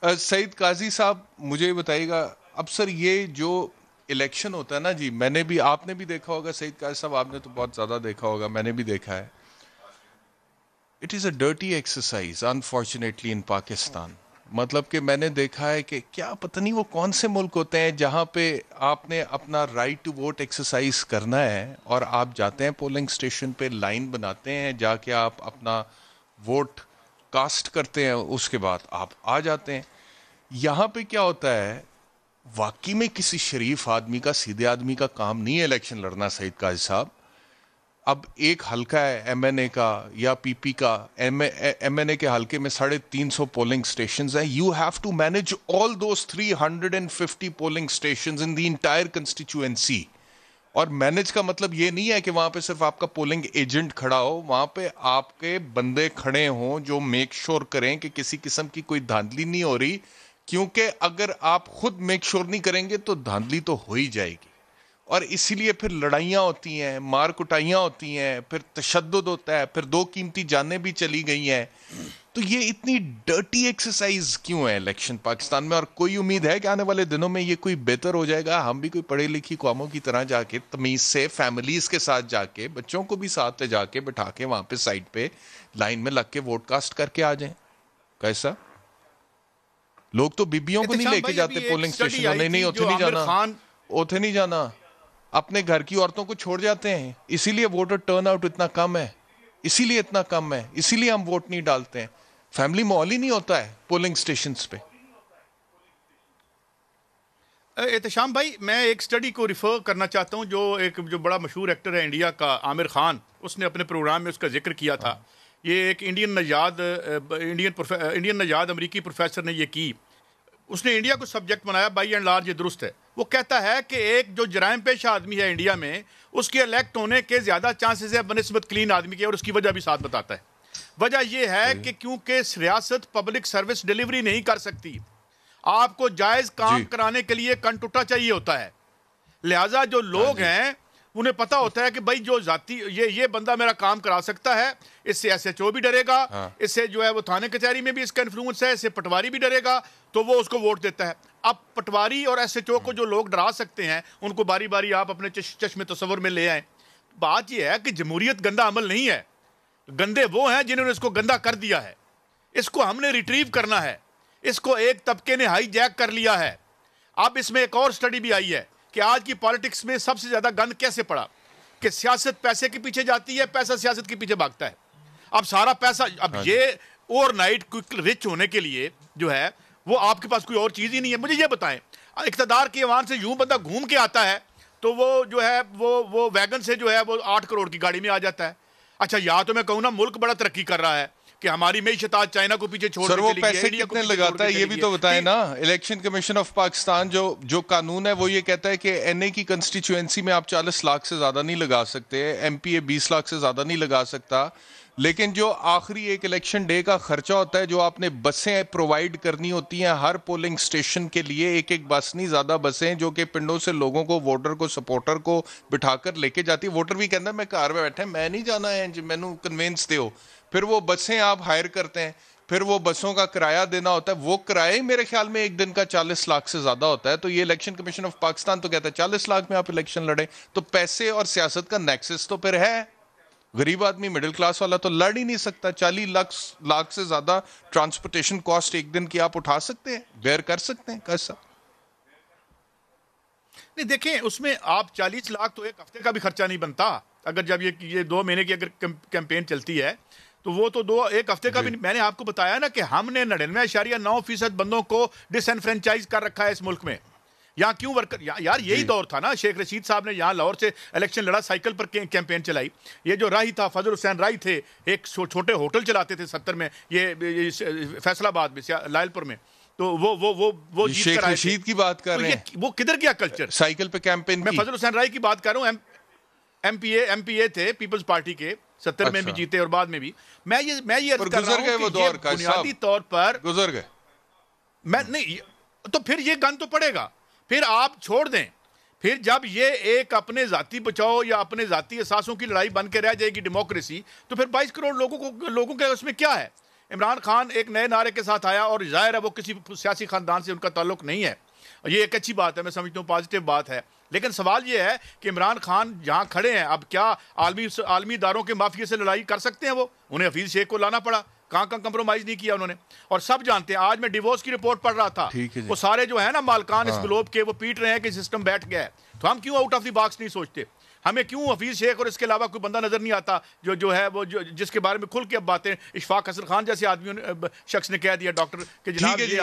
सईद काजी साहब, मुझे ये बताइएगा, अब सर ये जो इलेक्शन होता है ना जी, मैंने भी, आपने भी देखा होगा सईद काजी साहब, आपने तो बहुत ज़्यादा देखा होगा, मैंने भी देखा है। It is a dirty exercise unfortunately in Pakistan. मतलब कि मैंने देखा है कि क्या पता नहीं वो कौन से मुल्क होते हैं जहाँ पे आपने अपना राइट टू वोट एक्सरसाइज करना है और आप जाते हैं पोलिंग स्टेशन पे, लाइन बनाते हैं, जाके आप अपना वोट कास्ट करते हैं, उसके बाद आप आ जाते हैं। यहाँ पे क्या होता है, वाकई में किसी शरीफ आदमी का, सीधे आदमी का काम नहीं है इलेक्शन लड़ना सईद काजी साहब। अब एक हल्का है एमएनए का या पीपी का, एमएनए के हल्के में 350 पोलिंग स्टेशंस हैं। You have to manage all those 350 polling stations in the entire constituency. और मैनेज का मतलब ये नहीं है कि वहां पे सिर्फ आपका पोलिंग एजेंट खड़ा हो, वहां पे आपके बंदे खड़े हों जो मेक श्योर करें कि किसी किस्म की कोई धांधली नहीं हो रही। क्योंकि अगर आप खुद मेक श्योर नहीं करेंगे तो धांधली तो हो ही जाएगी, और इसीलिए फिर लड़ाइयाँ होती हैं, मार कुटाइयाँ होती हैं, फिर तशद्दुद होता है, फिर 2 कीमती जानें भी चली गई हैं। तो ये इतनी डर्टी एक्सरसाइज क्यों है इलेक्शन पाकिस्तान में? और कोई उम्मीद है कि आने वाले दिनों में ये कोई बेहतर हो जाएगा? हम भी कोई पढ़ी लिखी कौमों की तरह जाके तमीज से फैमिलीज के साथ जाके, बच्चों को भी साथ ले जाके बिठा के वहां पे साइड पे लाइन में लग के वोट कास्ट करके आ जाएं? कैसा? लोग तो बीबियों को नहीं एहतशाम लेके भाई, जाते अभी एक पोलिंग स्टडी स्टेशन, आई नहीं नहीं थी उथे जो नहीं आमिर जाना, खान। उथे नहीं जाना, अपने घर की औरतों को छोड़ जाते हैं। इसीलिए वोटर टर्नआउट इतना कम है, इसीलिए इतना कम है, इसीलिए हम वोट नहीं डालते हैं। फैमिली माहौल ही नहीं होता है पोलिंग स्टेशंस पे। एहतशाम भाई, मैं एक स्टडी को रिफर करना चाहता हूं जो बड़ा मशहूर एक्टर है इंडिया का, आमिर खान, उसने अपने प्रोग्राम में उसका जिक्र किया था। ये एक इंडियन नजाद अमेरिकी प्रोफेसर ने ये की। उसने इंडिया को सब्जेक्ट बनाया, बाई एंड लार्ज ये दुरुस्त है। वो कहता है कि एक जो जराइम पेश आदमी है इंडिया में, उसके इलेक्ट होने के ज़्यादा चांसेस है बनस्बत क्लीन आदमी के, और उसकी वजह भी साथ बताता है। वजह यह है कि क्योंकि रियासत पब्लिक सर्विस डिलीवरी नहीं कर सकती। आपको जायज़ काम जी कराने के लिए कंटुटा चाहिए होता है। लिहाजा जो हाँ लोग जी हैं उन्हें पता होता है कि भाई जो जाती ये बंदा मेरा काम करा सकता है, इससे एसएचओ भी डरेगा, हाँ इससे जो है वो थाने कचहरी में भी इसका इन्फ्लुएंस है, इससे पटवारी भी डरेगा, तो वो उसको वोट देता है। अब पटवारी और एसएचओ को जो लोग डरा सकते हैं, उनको बारी बारी आप अपने चश्मे तस्वर में ले आए। बात यह है कि जमहूरियत गंदा अमल नहीं है, गंदे वो हैं जिन्होंने इसको गंदा कर दिया है। इसको हमने रिट्रीव करना है। इसको एक तबके ने हाईजैक कर लिया है। अब इसमें एक और स्टडी भी आई है कि आज की पॉलिटिक्स में सबसे ज्यादा गंद कैसे पड़ा, कि सियासत पैसे के पीछे जाती है, पैसा सियासत के पीछे भागता है। अब सारा पैसा, अब हाँ जी ये ओवरनाइट क्विक रिच होने के लिए जो है वो आपके पास कोई और चीज ही नहीं है। मुझे ये बताएं, इक्तदार के वाहन से यूं बंदा घूम के आता है तो वो जो है वो वैगन से जो है वो 8 करोड़ की गाड़ी में आ जाता है। अच्छा, या तो मैं कहूँ ना मुल्क बड़ा तरक्की कर रहा है कि हमारी मेईशत आज चाइना को पीछे छोड़ सर, के वो चली गई है, पैसे इंडिया को कितने पीछे छोड़ लगाता के है ये चली भी गई तो है। बताएं ना। इलेक्शन कमीशन ऑफ पाकिस्तान जो जो कानून है वो ये कहता है कि एनए की कंस्टिट्यूएंसी में आप 40 लाख से ज्यादा नहीं लगा सकते, एमपीए 20 लाख से ज्यादा नहीं लगा सकता। लेकिन जो आखिरी एक इलेक्शन डे का खर्चा होता है, जो आपने बसें प्रोवाइड करनी होती हैं हर पोलिंग स्टेशन के लिए, एक एक बस नहीं, ज्यादा बसें जो कि पिंडों से लोगों को, वोटर को, सपोर्टर को बिठाकर लेके जाती है। वोटर भी कहता है मैं कार में बैठा, मैं नहीं जाना है जी, मैनू कन्वेंस दो। फिर वो बसें आप हायर करते हैं, फिर वो बसों का किराया देना होता है। वो किराया ही मेरे ख्याल में एक दिन का 40 लाख से ज्यादा होता है। तो ये इलेक्शन कमीशन ऑफ पाकिस्तान तो कहता है 40 लाख में आप इलेक्शन लड़े। तो पैसे और सियासत का नेक्सस तो फिर है। गरीब आदमी, मिडिल क्लास वाला तो लड़ ही नहीं सकता। 40 लाख से ज्यादा ट्रांसपोर्टेशन कॉस्ट एक दिन की आप उठा सकते हैं, बेयर कर सकते हैं? कैसा? नहीं, देखें, उसमें आप 40 लाख तो एक हफ्ते का भी खर्चा नहीं बनता। अगर जब ये 2 महीने की अगर कैंपेन चलती है तो वो तो एक हफ्ते का भी नहीं। मैंने आपको बताया ना कि हमने 99.9% बंदों को डिसएनफ्रेंचाइज कर रखा है इस मुल्क में। यहाँ क्यों वर्कर, यार यही दौर था ना, शेख रशीद साहब ने यहाँ लाहौर से इलेक्शन लड़ा, साइकिल पर कैंपेन चलाई। ये जो राही था, फजल हुसैन राही थे, एक छोटे होटल चलाते थे 70 में, ये फैसलाबाद में, लायलपुर में। तो वो जीत शेख कर आए थे। रशीद की बात कर तो रहे हैं, वो किधर गया कल्चर? साइकिल पे कैंपेन मैं की। फजल हुसैन राही की बात कर रहा हूँ। एमपीए थे पीपल्स पार्टी के, 70 में भी अच्छा, जीते और बाद में भी। मैं ये अर्ज पर कर रहा गुजर गए हूं वो कि ये दौर का बुनियादी साहब, तौर पर गुजर गए। मैं नहीं, तो फिर ये गन तो पड़ेगा। फिर आप छोड़ दें। फिर जब ये एक अपने जाति बचाओ या अपने जाति एहसासों की लड़ाई बन के रह जाएगी डेमोक्रेसी, तो फिर 22 करोड़ लोगों के उसमें क्या है? इमरान खान एक नए नारे के साथ आया और जाहिर है वो किसी सियासी खानदान से उनका ताल्लुक नहीं है, ये एक अच्छी बात है, मैं समझता हूँ पॉजिटिव बात है। लेकिन सवाल ये है कि इमरान खान जहाँ खड़े हैं, अब क्या आलमी इदारों के माफिया से लड़ाई कर सकते हैं? वो उन्हें हफीज शेख को लाना पड़ा, कहाँ कंप्रोमाइज नहीं किया उन्होंने। और सब जानते हैं, आज मैं डिवोर्स की रिपोर्ट पढ़ रहा था, वो सारे जो है ना मालकान इस ग्लोब के, वो पीट रहे हैं कि सिस्टम बैठ गया है। तो हम क्यों आउट ऑफ द बॉक्स नहीं सोचते? हमें क्यों हफीज शेख और इसके अलावा कोई बंदा नजर नहीं आता जो है वो जिसके बारे में खुल के अब बातें, इशफाक हसन खान जैसे आदमी शख्स ने कह दिया डॉक्टर कि जनाब ये